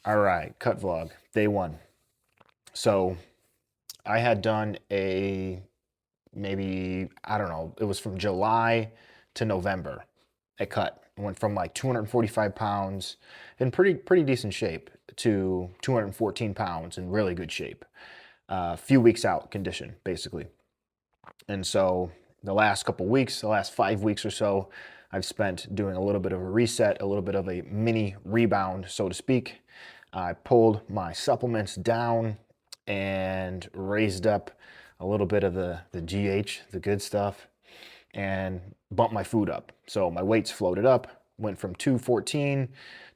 All right, cut vlog, day one. So I had done maybe, I don't know, it was from July to November. A cut. Went from like 245 pounds in pretty decent shape to 214 pounds in really good shape. A few weeks out condition, basically. And so the last couple weeks, the last 5 weeks or so, I've spent doing a little bit of a reset, a little bit of a mini rebound, so to speak. I pulled my supplements down and raised up a little bit of the GH, the good stuff, and bumped my food up. So my weights floated up, went from 214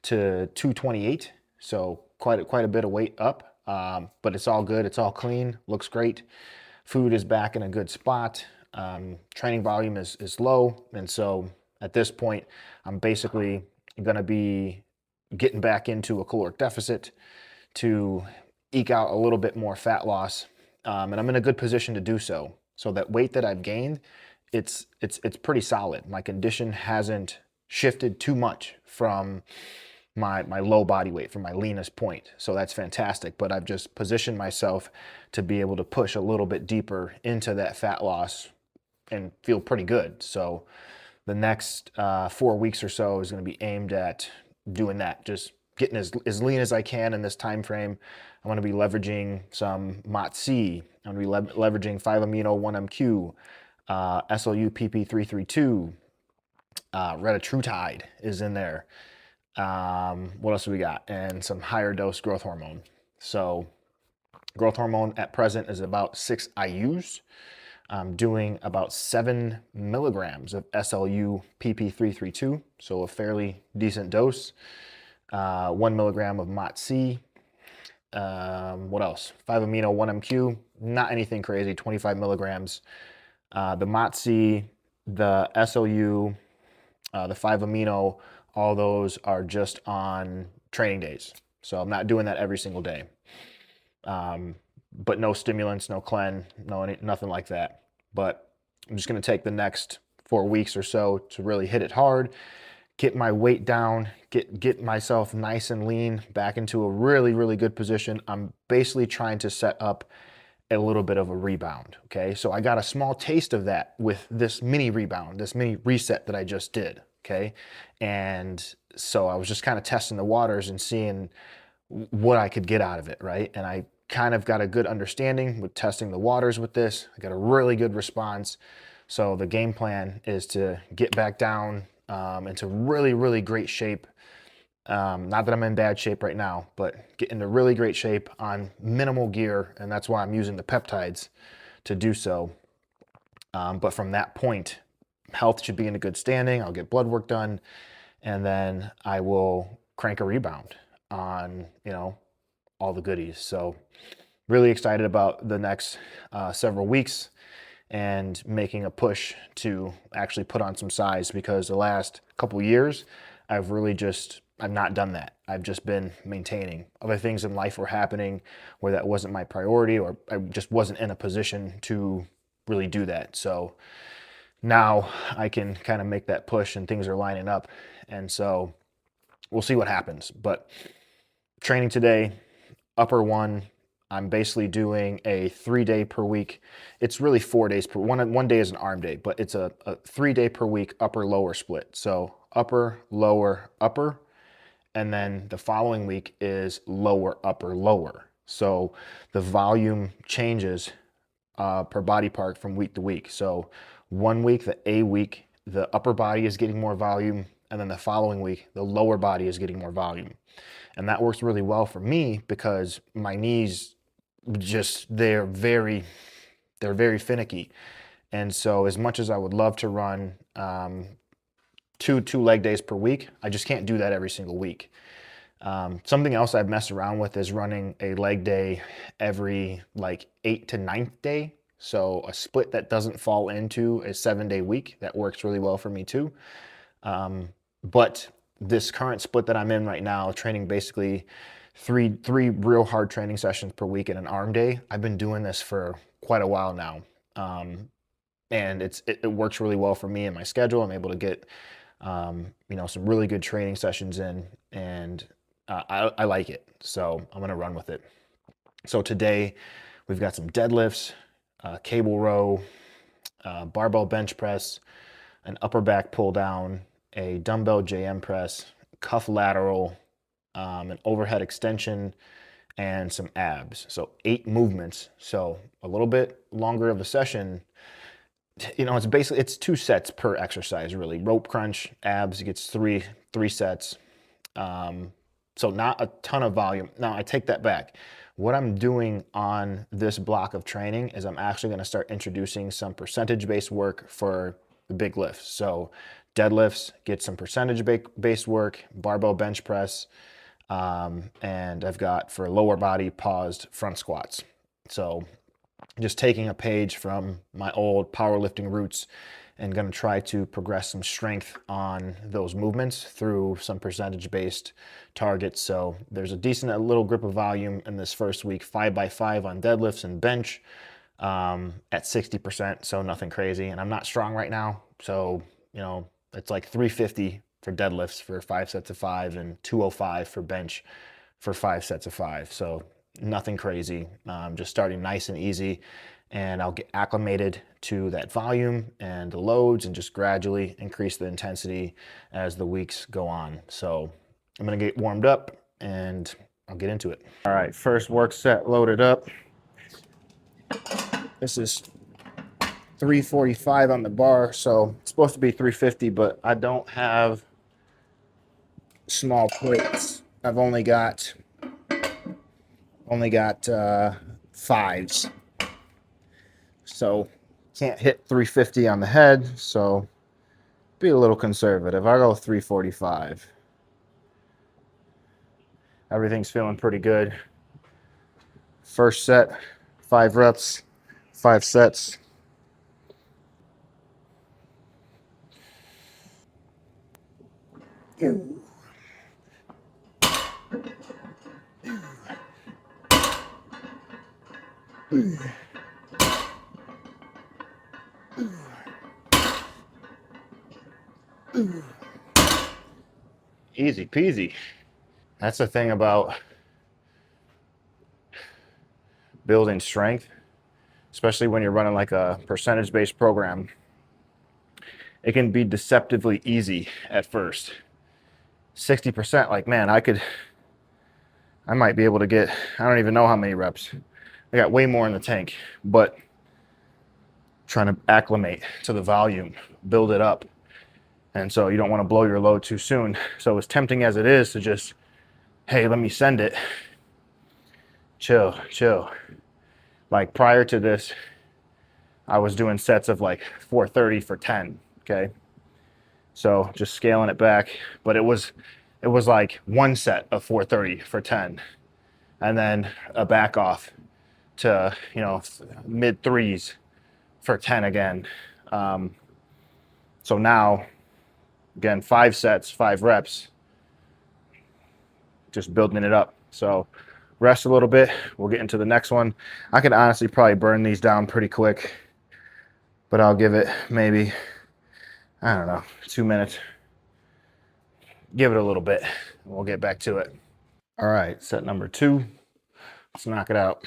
to 228. So quite a bit of weight up, but it's all good. It's all clean, looks great. Food is back in a good spot. Training volume is low. And so at this point, I'm basically going to be getting back into a caloric deficit to eke out a little bit more fat loss. And I'm in a good position to do so. So that weight that I've gained, it's pretty solid. My condition hasn't shifted too much from my low body weight, from my leanest point. So that's fantastic. But I've just positioned myself to be able to push a little bit deeper into that fat loss and feel pretty good. So the next 4 weeks or so is going to be aimed at doing that, just getting as lean as I can in this time frame. I'm going to be leveraging some MOTS-c. I'm going to be leveraging 5-amino 1MQ, SLU PP332, retatrutide is in there. What else do we got? And some higher dose growth hormone. So growth hormone at present is about 6 IUs. I'm doing about 7 milligrams of SLU PP332, so a fairly decent dose. 1 milligram of MOTS-c. What else? 5-amino 1MQ, not anything crazy, 25 milligrams. The MOTS-c, the SLU, the 5-amino, all those are just on training days. So I'm not doing that every single day. But no stimulants, no clen, nothing like that. But I'm just going to take the next 4 weeks or so to really hit it hard, get my weight down, get myself nice and lean, back into a really good position. I'm basically trying to set up a little bit of a rebound, okay? So I got a small taste of that with this mini rebound, this mini reset that I just did, okay? And so I was just kind of testing the waters and seeing what I could get out of it, right? And I kind of got a good understanding with testing the waters with this. I got a really good response. So the game plan is to get back down into really great shape. Not that I'm in bad shape right now, but get into really great shape on minimal gear, and that's why I'm using the peptides to do so. But from that point, health should be in a good standing. I'll get blood work done, and then I will crank a rebound on, all the goodies. So really excited about the next several weeks and making a push to actually put on some size, because the last couple years I've not done that. I've just been maintaining. Other things in life were happening where that wasn't my priority, or I just wasn't in a position to really do that. So now I can kind of make that push and things are lining up. And so we'll see what happens. But training today, upper one, I'm basically doing a 3-day per week. It's really 4 days per one day is an arm day, but it's a 3-day per week upper lower split. So upper, lower, upper, and then the following week is lower, upper, lower. So the volume changes per body part from week to week. So 1 week, the A week, the upper body is getting more volume, and then the following week, the lower body is getting more volume. And that works really well for me because my knees they're very finicky. And so as much as I would love to run two leg days per week, I just can't do that every single week. Something else I've messed around with is running a leg day every like 8th to 9th day. So a split that doesn't fall into a 7-day week. That works really well for me too. But this current split that I'm in right now, training basically three real hard training sessions per week and an arm day. I've been doing this for quite a while now. And it works really well for me and my schedule. I'm able to get some really good training sessions in, and I like it. So I'm going to run with it. So today we've got some deadlifts, cable row, barbell bench press, an upper back pull down, a dumbbell JM press, cuff lateral, an overhead extension, and some abs. So 8 movements. So a little bit longer of a session. You know, it's 2 sets per exercise really. Rope crunch, abs gets three sets. So not a ton of volume. Now I take that back. What I'm doing on this block of training is I'm actually going to start introducing some percentage-based work for the big lifts. So deadlifts, get some percentage-based work, barbell bench press, and I've got for lower body paused front squats. So just taking a page from my old powerlifting roots and going to try to progress some strength on those movements through some percentage-based targets. So there's a decent little grip of volume in this first week, 5x5 on deadlifts and bench at 60%, so nothing crazy. And I'm not strong right now, so you know it's like 350 for deadlifts for 5 sets of 5 and 205 for bench for 5 sets of 5. So nothing crazy, just starting nice and easy, and I'll get acclimated to that volume and the loads and just gradually increase the intensity as the weeks go on. So I'm gonna get warmed up and I'll get into it. All right, first work set loaded up. This is 345 on the bar, so it's supposed to be 350, but I don't have small plates. I've only got 5s. So can't hit 350 on the head, so be a little conservative. I'll go 345. Everything's feeling pretty good. First set, 5 reps, 5 sets. Easy peasy. That's the thing about building strength, especially when you're running like a percentage-based program. It can be deceptively easy at first. 60%, like, man, I might be able to get, I don't even know how many reps. I got way more in the tank, but trying to acclimate to the volume, build it up. And so you don't want to blow your load too soon. So as tempting as it is to just, hey, let me send it. Chill. Like prior to this, I was doing sets of like 430 for 10, okay? So just scaling it back, but it was like 1 set of 430 for 10 and then a back off to, you know, mid 3s for 10 again. So now, again, 5 sets, 5 reps, just building it up. So rest a little bit. We'll get into the next one. I could honestly probably burn these down pretty quick, but I'll give it maybe, I don't know, 2 minutes. Give it a little bit. We'll get back to it. All right, set number 2. Let's knock it out.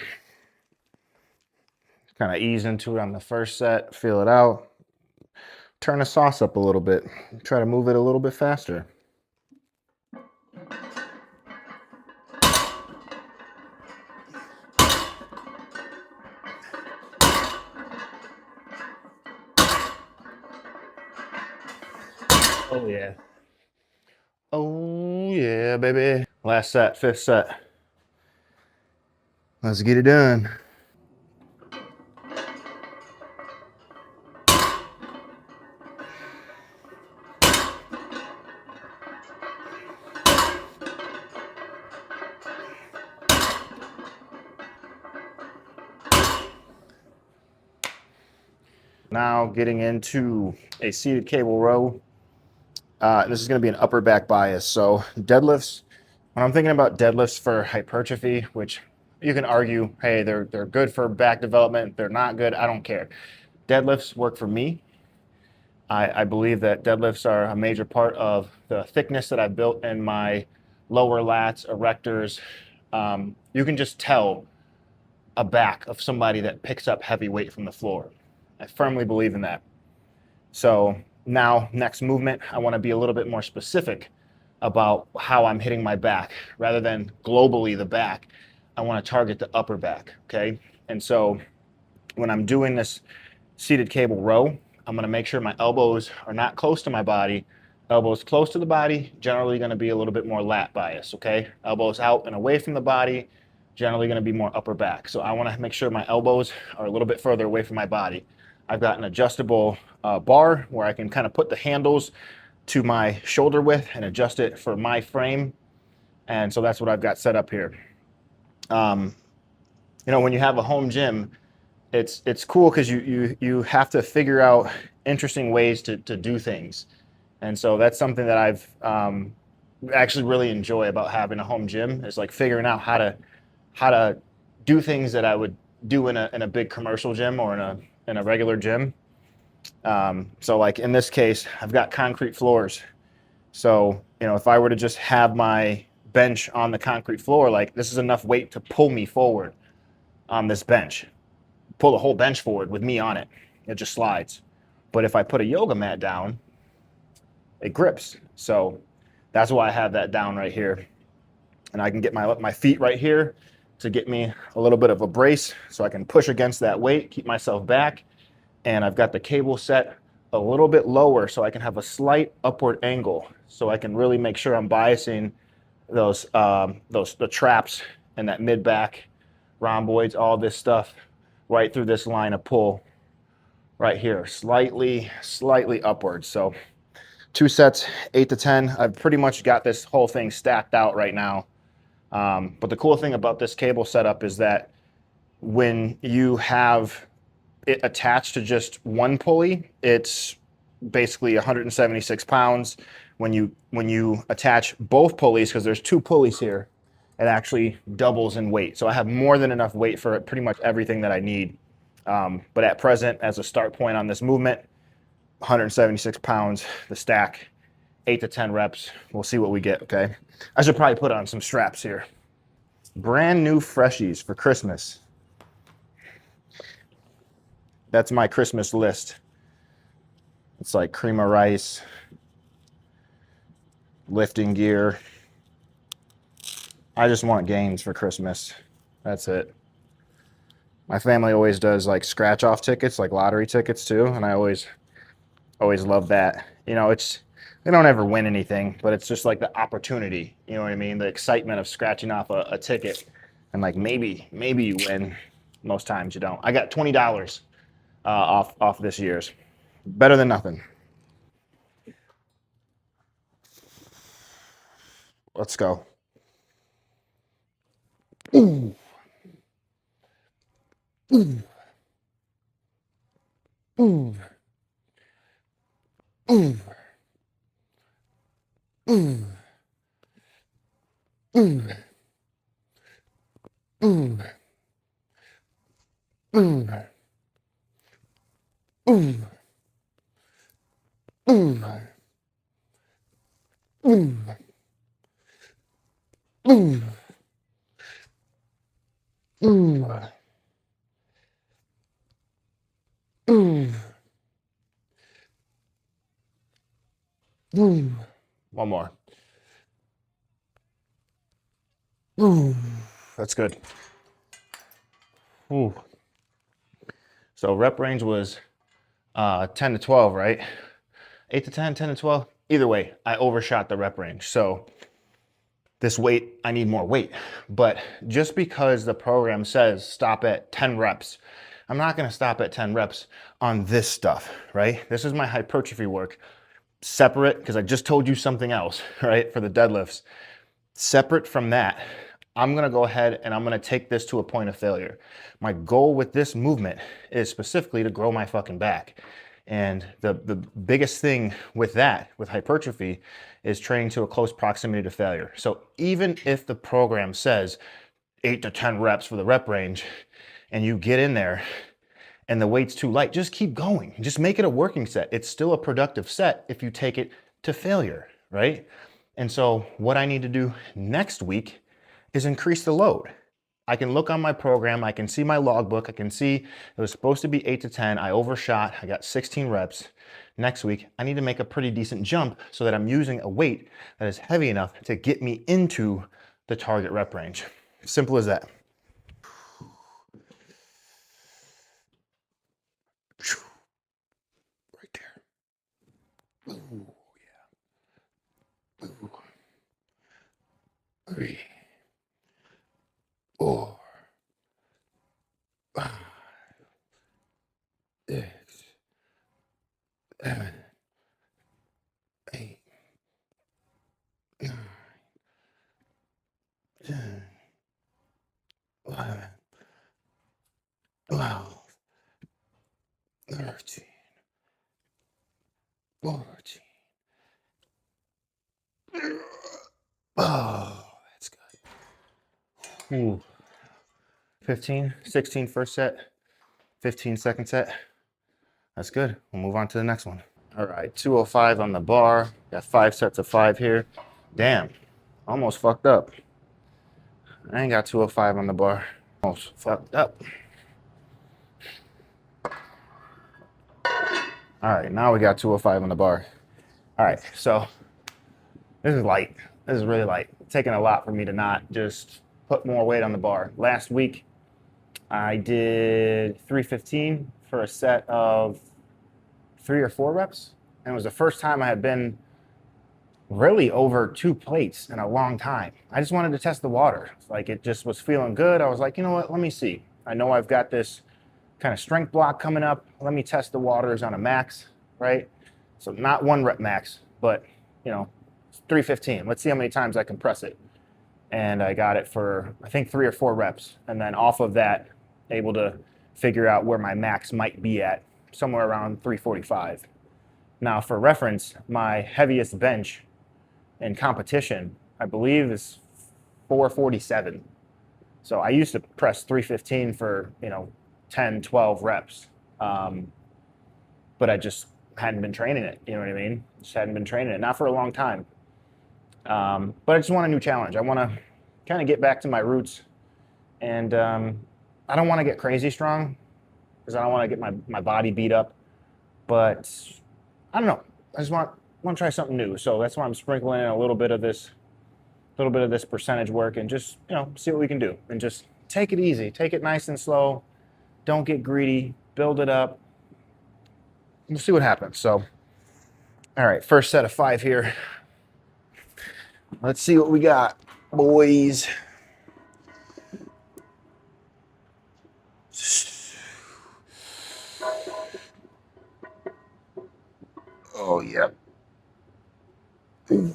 Kind of ease into it on the first set, feel it out. Turn the sauce up a little bit. Try to move it a little bit faster. Oh yeah. Oh yeah, baby. Last set, 5th set. Let's get it done. Now getting into a seated cable row. This is going to be an upper back bias. So deadlifts, when I'm thinking about deadlifts for hypertrophy, which you can argue, hey, they're good for back development, they're not good, I don't care. Deadlifts work for me. I believe that deadlifts are a major part of the thickness that I've built in my lower lats, erectors. You can just tell a back of somebody that picks up heavy weight from the floor. I firmly believe in that. So now, next movement, I want to be a little bit more specific about how I'm hitting my back. Rather than globally the back, I want to target the upper back, okay? And so when I'm doing this seated cable row, I'm going to make sure my elbows are not close to my body. Elbows close to the body, generally going to be a little bit more lat bias, okay? Elbows out and away from the body, generally going to be more upper back. So I want to make sure my elbows are a little bit further away from my body. I've got an adjustable bar where I can kind of put the handles to my shoulder width and adjust it for my frame. And so that's what I've got set up here. You know, when you have a home gym, it's cool because you have to figure out interesting ways to do things. And so that's something that I've actually really enjoy about having a home gym, is like figuring out how to do things that I would do in a big commercial gym or in a regular gym. So like in this case, I've got concrete floors. So, you know, if I were to just have my bench on the concrete floor, like this is enough weight to pull me forward on this bench, pull the whole bench forward with me on it. It just slides. But if I put a yoga mat down, it grips. So that's why I have that down right here. And I can get my feet right here to get me a little bit of a brace so I can push against that weight, keep myself back. And I've got the cable set a little bit lower so I can have a slight upward angle, so I can really make sure I'm biasing the traps and that mid back, rhomboids, all this stuff right through this line of pull right here, slightly upwards. So 2 sets, 8 to 10. I've pretty much got this whole thing stacked out right now. But the cool thing about this cable setup is that when you have it attached to just one pulley, it's basically 176 pounds. When you attach both pulleys, because there's 2 pulleys here, it actually doubles in weight. So I have more than enough weight for pretty much everything that I need. But at present, as a start point on this movement, 176 pounds, the stack, 8 to 10 reps. We'll see what we get, okay? I should probably put on some straps here. Brand new Freshies for Christmas. That's my Christmas list. It's like cream of rice, lifting gear. I just want games for Christmas. That's it. My family always does like scratch off tickets, like lottery tickets too, and I always love that. You know, they don't ever win anything, but it's just like the opportunity, you know what I mean? The excitement of scratching off a ticket, and like maybe you win. Most times you don't. I got $20 off this year's. Better than nothing. Let's go. Ooh. Ooh. Ooh. Ooh. Ooh. Ooh. Ooh. Ooh. Ooh. Ooh. Ooh. Ooh. Ooh. Ooh. Ooh. One more. Ooh. That's good. Ooh. So rep range was 10 to 12, right? 8 to 10, 10 to 12. Either way, I overshot the rep range. So this weight, I need more weight. But just because the program says stop at 10 reps, I'm not going to stop at 10 reps on this stuff, right? This is my hypertrophy work. Separate, because I just told you something else, right, for the deadlifts. Separate from that, I'm going to go ahead and I'm going to take this to a point of failure. My goal with this movement is specifically to grow my fucking back. And the biggest thing with that, with hypertrophy, is training to a close proximity to failure. So even if the program says 8 to 10 reps for the rep range, and you get in there and the weight's too light, just keep going. Just make it a working set. It's still a productive set if you take it to failure, right? And so what I need to do next week is increase the load. I can look on my program, I can see my logbook, I can see it was supposed to be 8 to 10, I overshot, I got 16 reps. Next week, I need to make a pretty decent jump so that I'm using a weight that is heavy enough to get me into the target rep range. Simple as that. Right there. Ooh, yeah. Ooh. 3, 4, 5, 6, 7, 8, 9, 10, 11, 12, 13, 14. Oh, that's good. Ooh. 15, 16 first set, 15 second set. That's good. We'll move on to the next one. All right, 205 on the bar. Got 5 sets of 5 here. Damn, almost fucked up. I ain't got 205 on the bar. Almost fucked up. All right, now we got 205 on the bar. All right, so this is light. This is really light. It's taking a lot for me to not just put more weight on the bar. Last week, I did 315 for a set of 3 or 4 reps. And it was the first time I had been really over 2 plates in a long time. I just wanted to test the water. Like, it just was feeling good. I was like, you know what, let me see. I know I've got this kind of strength block coming up. Let me test the waters on a max, right? So not 1 rep max, but 315. Let's see how many times I can press it. And I got it for, I think, 3 or 4 reps. And then off of that, able to figure out where my max might be at, somewhere around 345. Now, for reference, my heaviest bench in competition, I believe, is 447. So I used to press 315 for, 10, 12 reps. But I just hadn't been training it, you know what I mean? Just hadn't been training it, not for a long time. But I just want a new challenge. I want to kind of get back to my roots. And I don't want to get crazy strong because I don't want to get my body beat up. But I don't know. I just want to try something new. So that's why I'm sprinkling in a little bit of this percentage work and just, see what we can do. And just take it easy. Take it nice and slow. Don't get greedy. Build it up. We'll see what happens. So, all right, first set of 5 here. Let's see what we got, boys. Oh, yep. 2,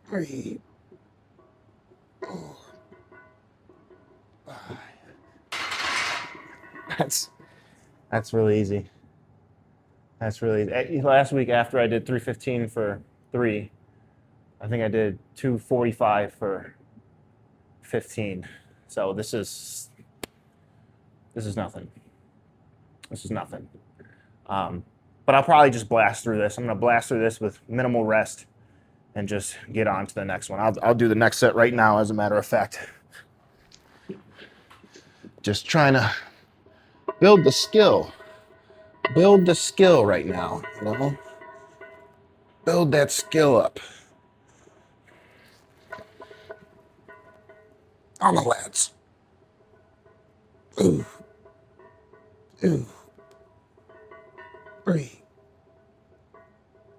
3, 4, 5. That's really easy. That's really easy. Last week after I did 315 for 3, I think I did 245 for 15. So this is nothing. This is nothing. But I'll probably just blast through this. I'm going to blast through this with minimal rest and just get on to the next one. I'll do the next set right now, as a matter of fact. Just trying to build the skill. Build the skill right now, Build that skill up. On the lads. 2, 3,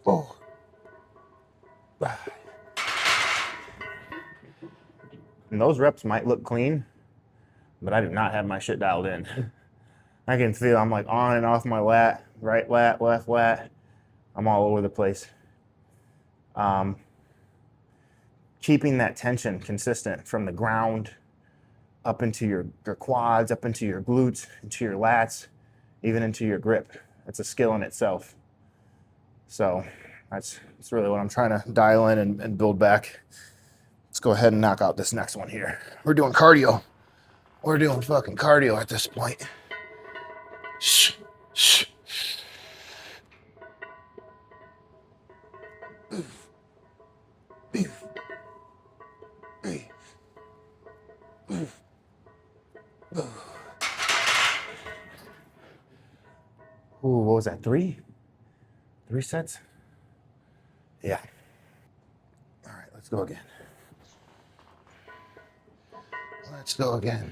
4, 5. And those reps might look clean, but I do not have my shit dialed in. I can feel I'm like on and off my lat, right lat, left lat. I'm all over the place. Keeping that tension consistent from the ground up into your quads, up into your glutes, into your lats, even into your grip. It's a skill in itself. So that's really what I'm trying to dial in and build back. Let's go ahead and knock out this next one here. We're doing cardio. We're doing fucking cardio at this point. Shh, shh. Ooh, what was that? 3? 3 sets? Yeah. All right, let's go again. Let's go again.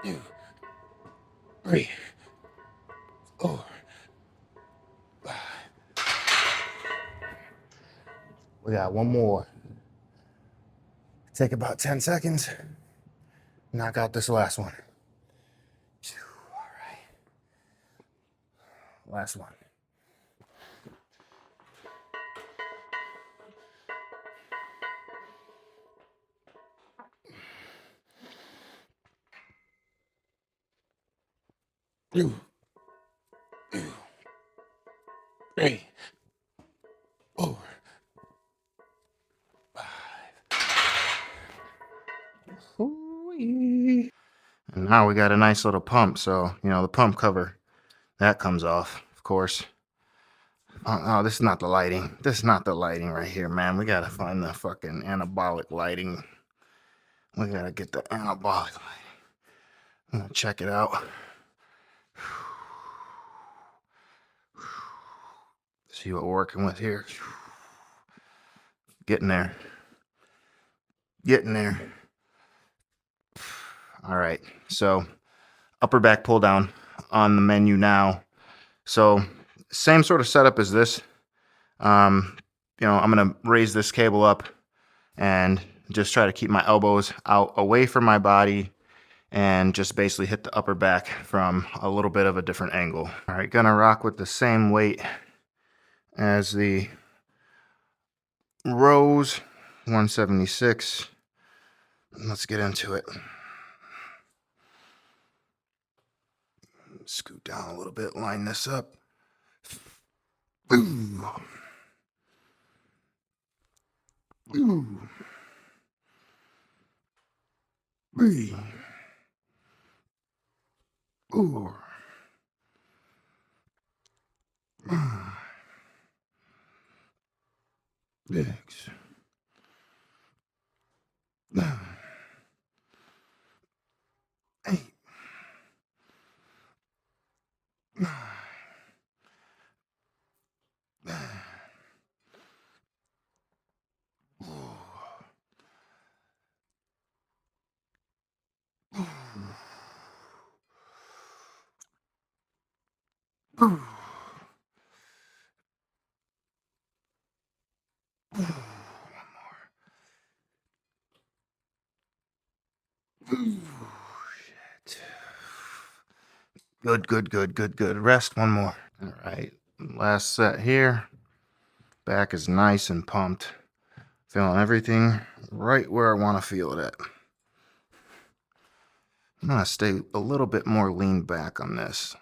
2, 3, 4, 5. We got one more. Take about 10 seconds. Knock out this last one. All right. Last one. Two, 3, 4, 5. Ooh-wee. And now we got a nice little pump. So, you know, the pump cover, that comes off, of course. Oh, this is not the lighting. This is not the lighting right here, man. We gotta find the fucking anabolic lighting. We gotta get the anabolic lighting. I'm gonna check it out. See what we're working with here. Getting there. Getting there. All right. So upper back pull down on the menu now. So same sort of setup as this. You know, I'm gonna raise this cable up and just try to keep my elbows out away from my body and just basically hit the upper back from a little bit of a different angle. All right, gonna rock with the same weight as the rows, 176. Let's get into it. Scoot down a little bit, line this up. Ooh. Ooh. 3, 4, 5, 6, 9, 8, 9, 10. Shit. Good, good, good, good, good. Rest one more. All right, last set here. Back is nice and pumped. Feeling everything right where I want to feel it at. I'm gonna stay a little bit more lean back on this.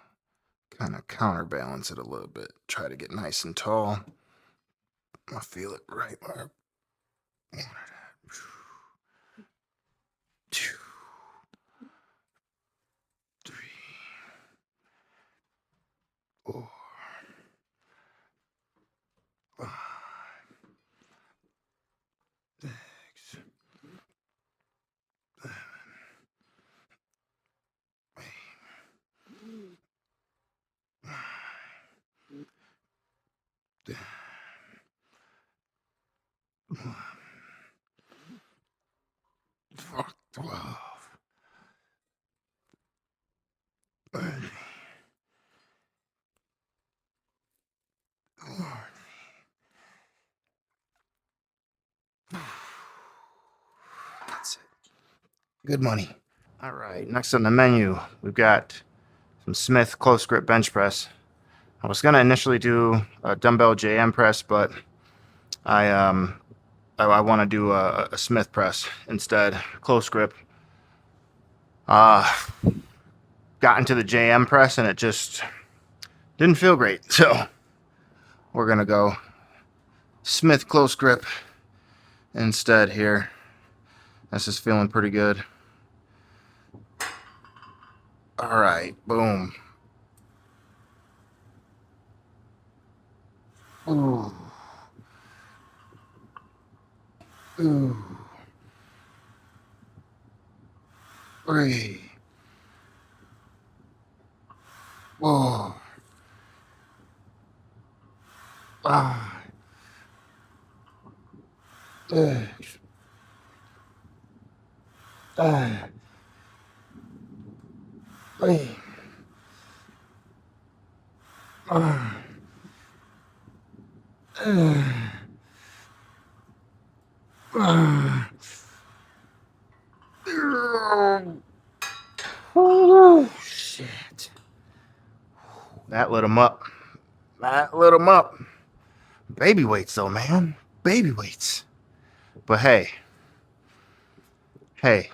Kind of counterbalance it a little bit. Try to get nice and tall. I feel it right where I want it at. 2, 3, 4, 5, 6, 7, 8, 9, 10, 11, 12, 13, 14. That's it. Good money. All right, next on the menu, we've got some Smith close grip bench press. I was gonna initially do a dumbbell JM press, but I want to do a Smith press instead, close grip. Got into the JM press and it just didn't feel great, so we're gonna go Smith close grip instead here. This is feeling pretty good. All right, boom. Ooh. Ooh. 3. 4. 5. 6. 7. 8. 9. 10. 9. Oh, shit. That lit him up. That lit him up. Baby weights, though, man. Baby weights. But hey, I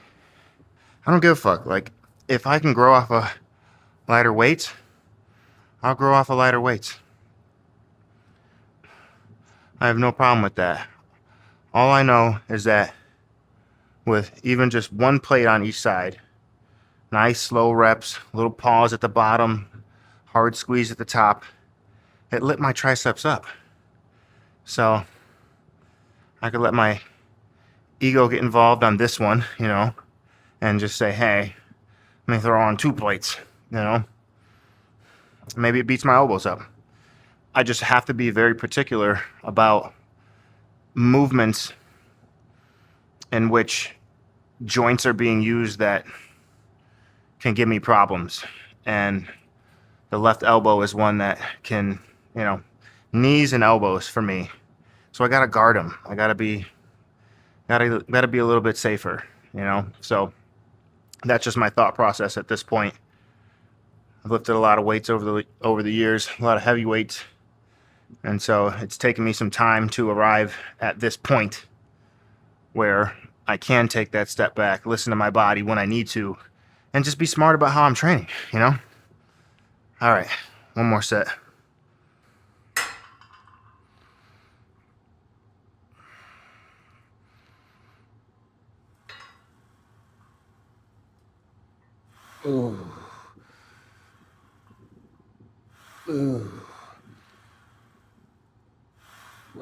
don't give a fuck. Like, if I can grow off of lighter weights, I'll grow off of lighter weights. I have no problem with that. All I know is that with even just one plate on each side, nice slow reps, little pause at the bottom, hard squeeze at the top, it lit my triceps up. So I could let my ego get involved on this one, you know, and just say, hey, let me throw on 2 plates, you know. Maybe it beats my elbows up. I just have to be very particular about movements in which joints are being used that can give me problems. And the left elbow is one that can, you know, knees and elbows for me. So I got to guard them. I got to be a little bit safer, you know. So that's just my thought process at this point. I've lifted a lot of weights over the years, a lot of heavy weights. And so it's taken me some time to arrive at this point where I can take that step back, listen to my body when I need to, and just be smart about how I'm training, you know? All right, one more set. Ooh. Ooh.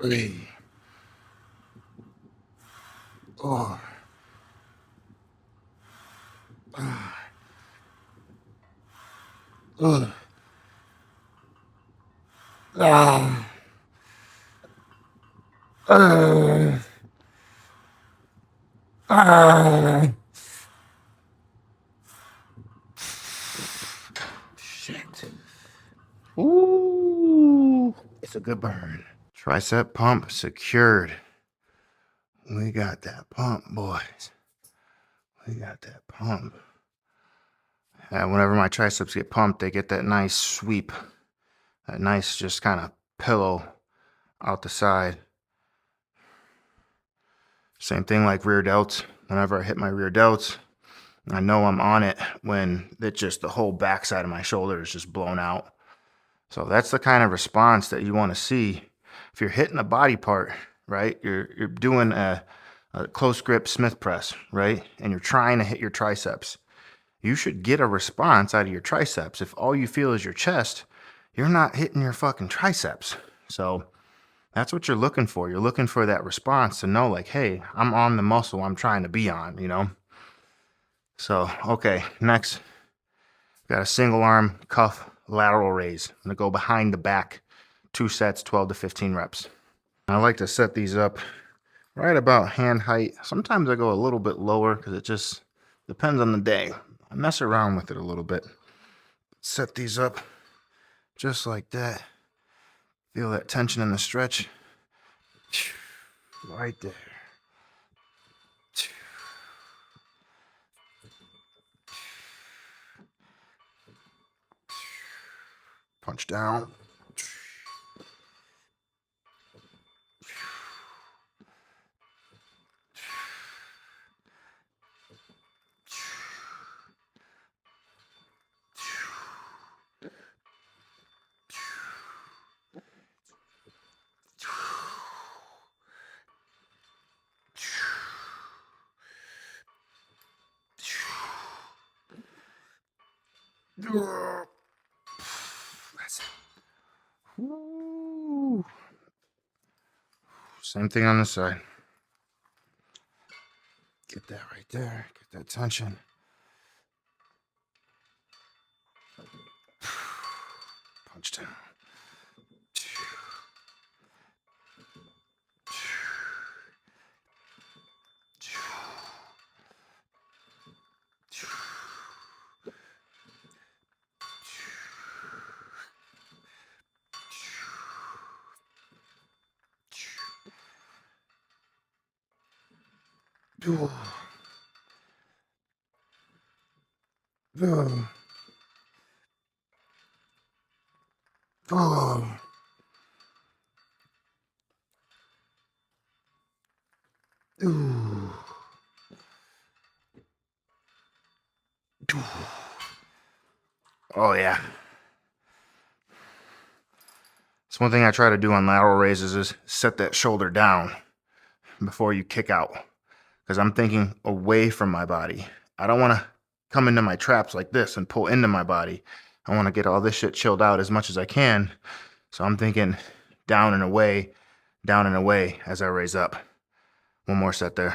3. 4. 5. 6. 7. Shit. Ooh. It's a good burn. Tricep pump secured. We got that pump, boys. We got that pump. Whenever my triceps get pumped, they get that nice sweep. That nice just kind of pillow out the side. Same thing like rear delts. Whenever I hit my rear delts, I know I'm on it when it just the whole backside of my shoulder is just blown out. So that's the kind of response that you want to see. If you're hitting a body part, right? You're doing a close grip Smith press, right? And you're trying to hit your triceps. You should get a response out of your triceps. If all you feel is your chest, you're not hitting your fucking triceps. So that's what you're looking for. You're looking for that response to know like, hey, I'm on the muscle I'm trying to be on, you know? So, okay, next, got a single arm cuff lateral raise. I'm gonna go behind the back, 2 sets, 12 to 15 reps. I like to set these up right about hand height. Sometimes I go a little bit lower because it just depends on the day. I mess around with it a little bit. Set these up just like that. Feel that tension in the stretch. Right there. Punch down. That's it. Woo. Same thing on this side. Get that right there. Get that tension. Punch down. Oh yeah. It's one thing I try to do on lateral raises is set that shoulder down before you kick out, because I'm thinking away from my body. I don't want to come into my traps like this and pull into my body. I want to get all this shit chilled out as much as I can. So I'm thinking down and away as I raise up. One more set there.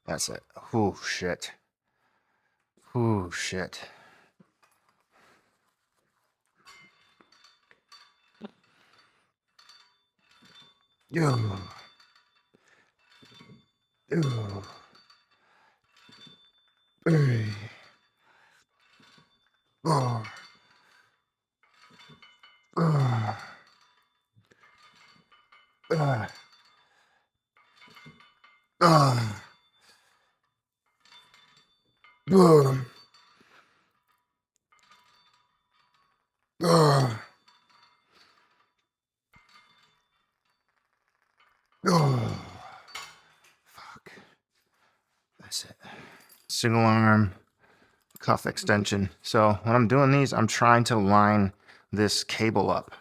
That's it. Oh shit. Oh shit. Oh. Fuck. That's it. Single arm cuff extension. So when I'm doing these, I'm trying to line this cable up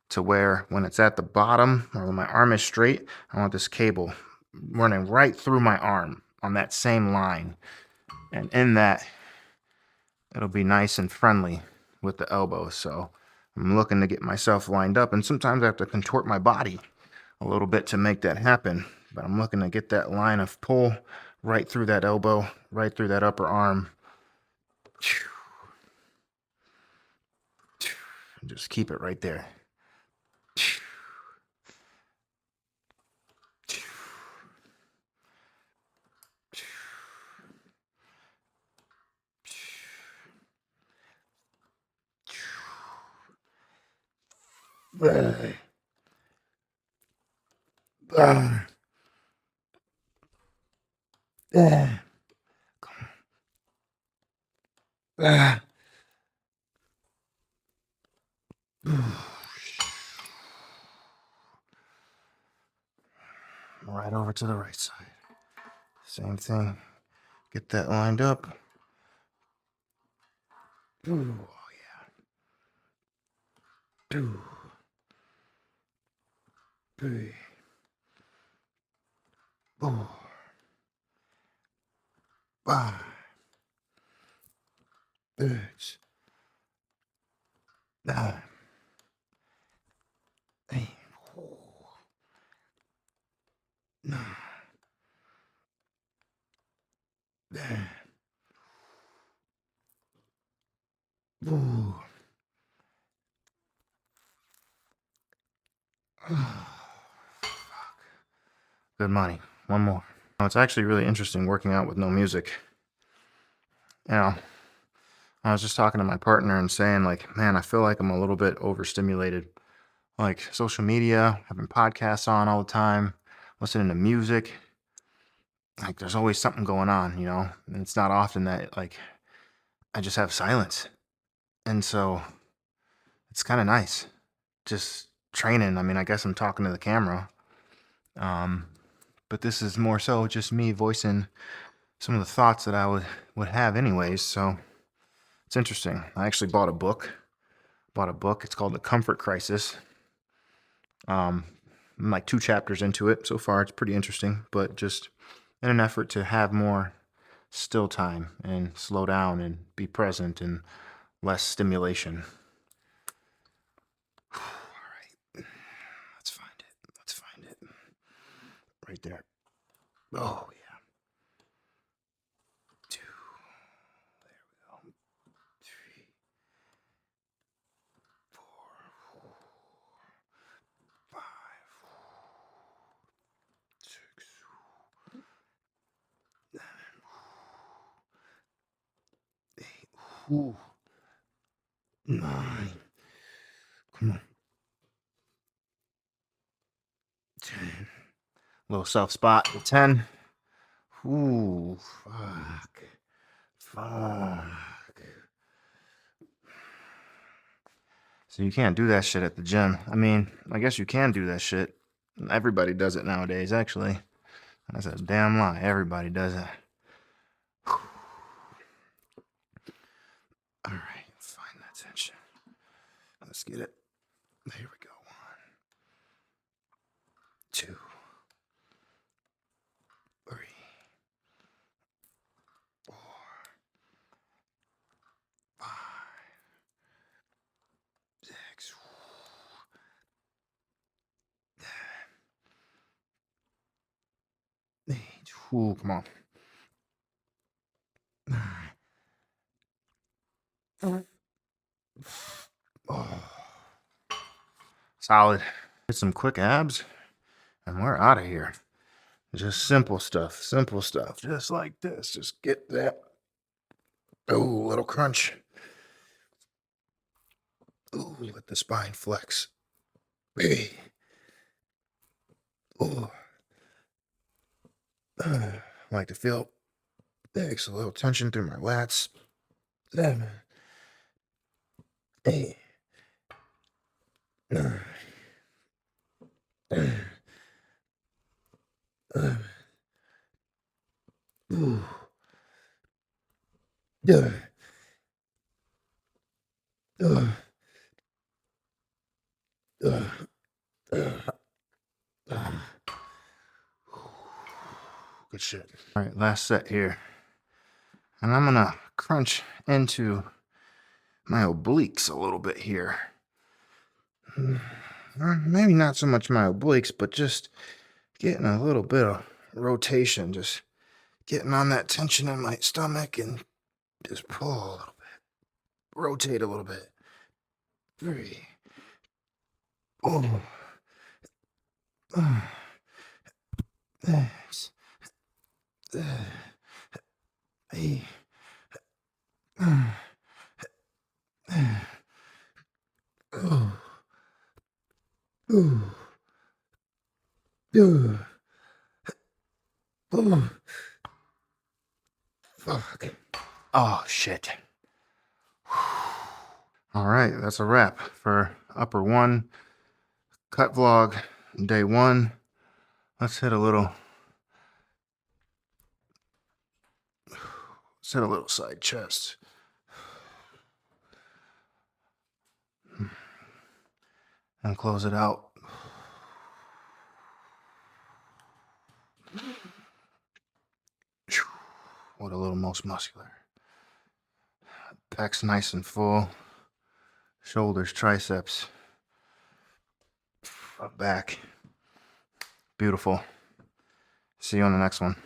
to where when it's at the bottom or when my arm is straight, I want this cable running right through my arm on that same line. And in that, it'll be nice and friendly with the elbow. So I'm looking to get myself lined up, and sometimes I have to contort my body a little bit to make that happen. But I'm looking to get that line of pull right through that elbow, right through that upper arm. And just keep it right there. Right over to the right side. Same thing. Get that lined up. Ooh, yeah. Ooh. Three. 4. 5. 6. 9. 8. 9. 10. Ooh. Good money. One more. It's actually really interesting working out with no music. You know, I was just talking to my partner and saying, like, man, I feel like I'm a little bit overstimulated. Like social media, having podcasts on all the time, listening to music. Like there's always something going on, you know? And it's not often that like I just have silence. And so it's kind of nice. Just training. I mean, I guess I'm talking to the camera. but this is more so just me voicing some of the thoughts that I would have anyways. So it's interesting. I actually bought a book. It's called The Comfort Crisis. I'm like 2 chapters into it so far. It's pretty interesting, but just in an effort to have more still time and slow down and be present and less stimulation. All right. Let's find it. Let's find it. Right there. Oh, yeah. 2. There we go. 3, 4, 5, 6, 7, 8. Ooh. 9. Come on. 10. Little soft spot. 10. Ooh, fuck. So you can't do that shit at the gym. I mean, I guess you can do that shit. Everybody does it nowadays, actually. That's a damn lie. Everybody does it. All right, find that tension. Let's get it. There we go. 1, 2, 3, 4, 5, 6, 7, 8. Ooh, come on. 9. Oh. Solid. Get some quick abs, and we're out of here. Just simple stuff, just like this. Just get that. Oh, little crunch. Ooh, let the spine flex. Hey. Oh. I like to feel thanks, a little tension through my lats. 7, 8, 9, 10, 11. Ooh. Yeah. Good shit. All right, last set here. And I'm gonna crunch into my obliques a little bit here. Maybe not so much my obliques, but just getting a little bit of rotation, just getting on that tension in my stomach and just pull a little bit, rotate a little bit. 3. Oh. 6. 8. Fuck. Oh, shit. All right, that's a wrap for upper 1 cut vlog day 1. Let's hit a little side chest. And close it out. What a little most muscular. Back's nice and full. Shoulders, triceps. Up back. Beautiful. See you on the next one.